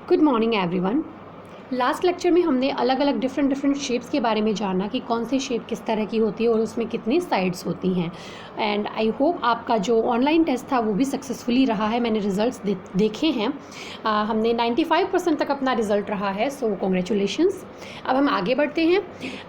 Good morning everyone. Last lecture में हमने अलग अलग डिफरेंट शेप्स के बारे में जाना कि कौन सी शेप किस तरह की होती है और उसमें कितनी साइड्स होती हैं। एंड आई होप आपका जो ऑनलाइन टेस्ट था वो भी सक्सेसफुली रहा है। मैंने रिज़ल्ट्स देखे हैं। हमने 95% तक अपना रिज़ल्ट रहा है, सो कॉन्ग्रेचुलेशंस। अब हम आगे बढ़ते हैं।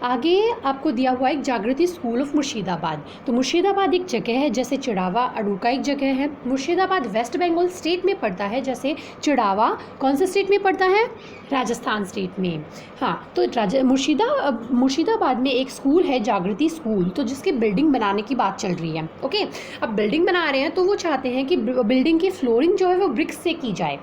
आगे आपको दिया हुआ एक जागृति स्कूल ऑफ मुर्शिदाबाद। तो मुर्शिदाबाद एक जगह है, जैसे चिड़ावा अडूर का एक जगह है। मुर्शिदाबाद वेस्ट बंगाल स्टेट में पड़ता है, जैसे चिड़ावा कौन से स्टेट में पड़ता है? राजस्थान स्टेट में। हाँ, तो मुर्शिदाबाद में एक स्कूल है, जागृति स्कूल, तो जिसकी बिल्डिंग बनाने की बात चल रही है। ओके, अब बिल्डिंग बना रहे हैं तो वो चाहते हैं कि बिल्डिंग की फ्लोरिंग जो है वो ब्रिक्स से की जाए।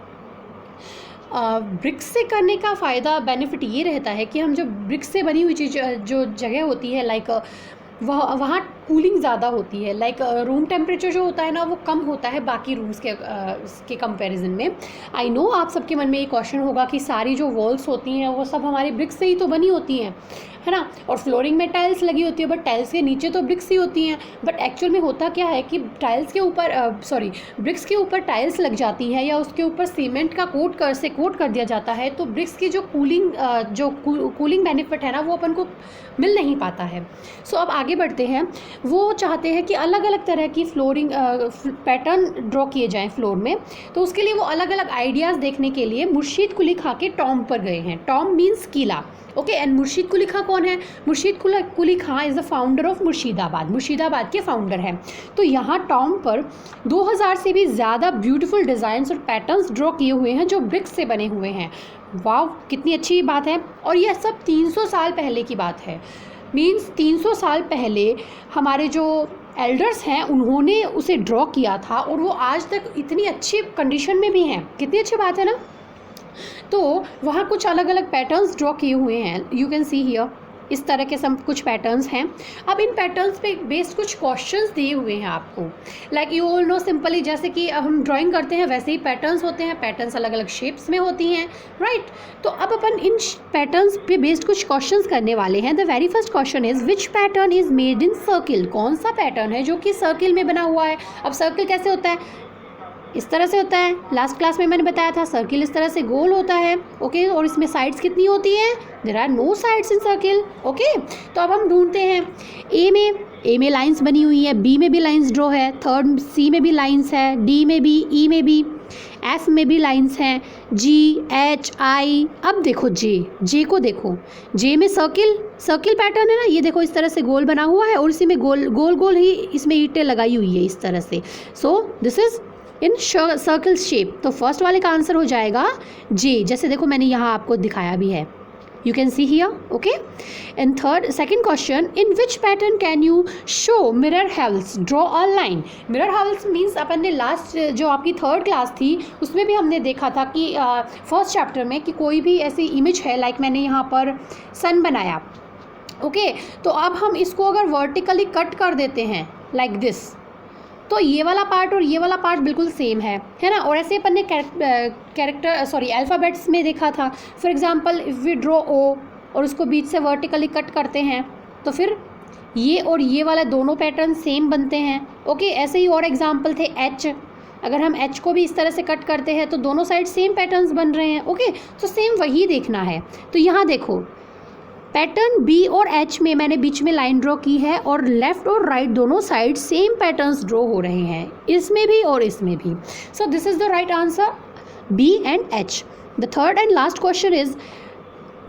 ब्रिक्स से करने का फ़ायदा बेनिफिट ये रहता है कि हम जो ब्रिक्स से बनी हुई चीज़ जो जगह होती है, लाइक वहाँ कूलिंग ज़्यादा होती है। लाइक रूम टेम्परेचर जो होता है ना वो कम होता है बाकी रूम्स के कंपैरिजन में। आई नो आप सबके मन में ये क्वेश्चन होगा कि सारी जो वॉल्स होती हैं वो सब हमारी ब्रिक्स से ही तो बनी होती हैं, है ना, और फ्लोरिंग में टाइल्स लगी होती है, बट टाइल्स के नीचे तो ब्रिक्स ही होती हैं। बट एक्चुअल में होता क्या है कि टाइल्स के ऊपर ब्रिक्स के ऊपर टाइल्स लग जाती हैं या उसके ऊपर सीमेंट का कोट कर दिया जाता है, तो ब्रिक्स की जो कूलिंग बेनिफिट है ना वो अपन को मिल नहीं पाता है। सो अब आगे बढ़ते हैं। वो चाहते हैं कि अलग अलग तरह की फ्लोरिंग पैटर्न ड्रॉ किए जाएं फ्लोर में। तो उसके लिए वो अलग अलग आइडियाज़ देखने के लिए मुर्शीद कुली खां के टॉम पर गए हैं। टॉम मीन्स किला। ओके, एंड मुर्शीद कुली खां कौन है? Murshid Quli Khan is the founder of Murshidabad के फाउंडर हैं। तो यहाँ टॉम पर 2000 से भी ज़्यादा ब्यूटीफुल डिज़ाइंस और पैटर्न्स ड्रॉ किए हुए हैं जो ब्रिक्स से बने हुए हैं। वाव, कितनी अच्छी बात है। और यह सब 300 साल पहले की बात है। मीन्स 300 साल पहले हमारे जो एल्डर्स हैं उन्होंने उसे ड्रॉ किया था और वो आज तक इतनी अच्छी कंडीशन में भी हैं। कितनी अच्छी बात है ना। तो वहाँ कुछ अलग अलग पैटर्न्स ड्रॉ किए हुए हैं। यू कैन सी हियर, इस तरह के सब कुछ पैटर्न्स हैं। अब इन पैटर्न्स पे बेस्ड कुछ क्वेश्चंस दिए हुए हैं आपको। Like you all know simply, जैसे कि हम ड्राइंग करते हैं वैसे ही पैटर्न्स होते हैं। पैटर्न्स अलग अलग शेप्स में होती हैं, राइट। तो अब अपन इन पैटर्न्स पे बेस्ड कुछ क्वेश्चंस करने वाले हैं। The very first question is which pattern is made in circle? कौन सा पैटर्न है जो कि सर्किल में बना हुआ है? अब सर्किल कैसे होता है? इस तरह से होता है। लास्ट क्लास में मैंने बताया था सर्किल इस तरह से गोल होता है। ओके, और इसमें साइड्स कितनी होती हैं? There are no sides in circle. Okay, तो अब हम ढूंढते हैं। ए में लाइंस बनी हुई है, बी में भी लाइंस ड्रॉ है, थर्ड सी में भी लाइंस है, डी में भी, ई में भी, एफ में भी लाइंस हैं, जी, एच, आई। अब देखो जे को देखो। जे में सर्किल पैटर्न है ना, ये देखो इस तरह से गोल बना हुआ है और इसी में गोल ही इसमें ईंटें लगाई हुई है इस तरह से। सो this is in circle shape. तो फर्स्ट वाले का आंसर हो जाएगा जे, जैसे देखो मैंने यहाँ आपको दिखाया भी है। You can see here. Okay, and second question, in which pattern can you show mirror halves draw a line? Mirror halves means अपन ने लास्ट जो आपकी थर्ड क्लास थी उसमें भी हमने देखा था कि फर्स्ट चैप्टर में कि कोई भी ऐसी इमेज है, लाइक मैंने यहाँ पर सन बनाया। ओके, तो अब हम इसको अगर वर्टिकली कट कर देते हैं लाइक दिस, तो ये वाला पार्ट और ये वाला पार्ट बिल्कुल सेम है ना। और ऐसे अपन ने अल्फ़ाबेट्स में देखा था। For example if we draw O और उसको बीच से वर्टिकली कट करते हैं तो फिर ये और ये वाला दोनों पैटर्न सेम बनते हैं। ओके, ऐसे ही और एग्जांपल थे एच। अगर हम एच को भी इस तरह से कट करते हैं तो दोनों साइड सेम पैटर्न्स बन रहे हैं। ओके, तो सेम वही देखना है। तो यहाँ देखो पैटर्न बी और एच में मैंने बीच में लाइन ड्रॉ की है और लेफ्ट और राइट दोनों साइड सेम पैटर्न्स ड्रॉ हो रहे हैं, इसमें भी और इसमें भी। So this is the right answer, B and H. The third and last question is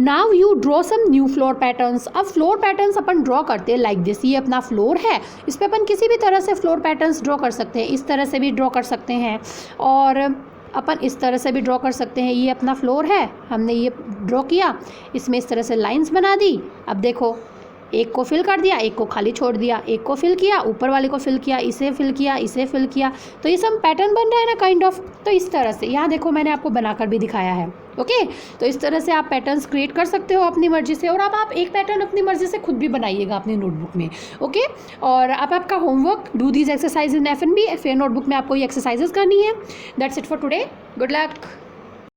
now you draw some new floor patterns. अब फ्लोर पैटर्न्स अपन ड्रॉ करते हैं लाइक दिस। ये अपना फ्लोर है, इस पर अपन किसी भी तरह से फ्लोर पैटर्न्स ड्रॉ कर सकते हैं। इस तरह से भी ड्रॉ कर सकते हैं और अपन इस तरह से भी ड्रॉ कर सकते हैं। ये अपना फ्लोर है, हमने ये ड्रॉ किया, इसमें इस तरह से लाइंस बना दी। अब देखो एक को फिल कर दिया, एक को खाली छोड़ दिया, एक को फिल किया, ऊपर वाले को फिल किया, इसे फिल किया, इसे फिल किया, तो ये सब पैटर्न बन रहा है ना काइंड ऑफ। तो इस तरह से यहाँ देखो मैंने आपको बनाकर भी दिखाया है। ओके, तो इस तरह से आप पैटर्न्स क्रिएट कर सकते हो अपनी मर्जी से। और अब आप एक पैटर्न अपनी मर्जी से खुद भी बनाइएगा अपनी नोटबुक में। ओके, और अब आपका homework, do these exercise in FNB। फिर नोटबुक में आपको ये एक्सरसाइजेस करनी है। That's it for today. Good luck.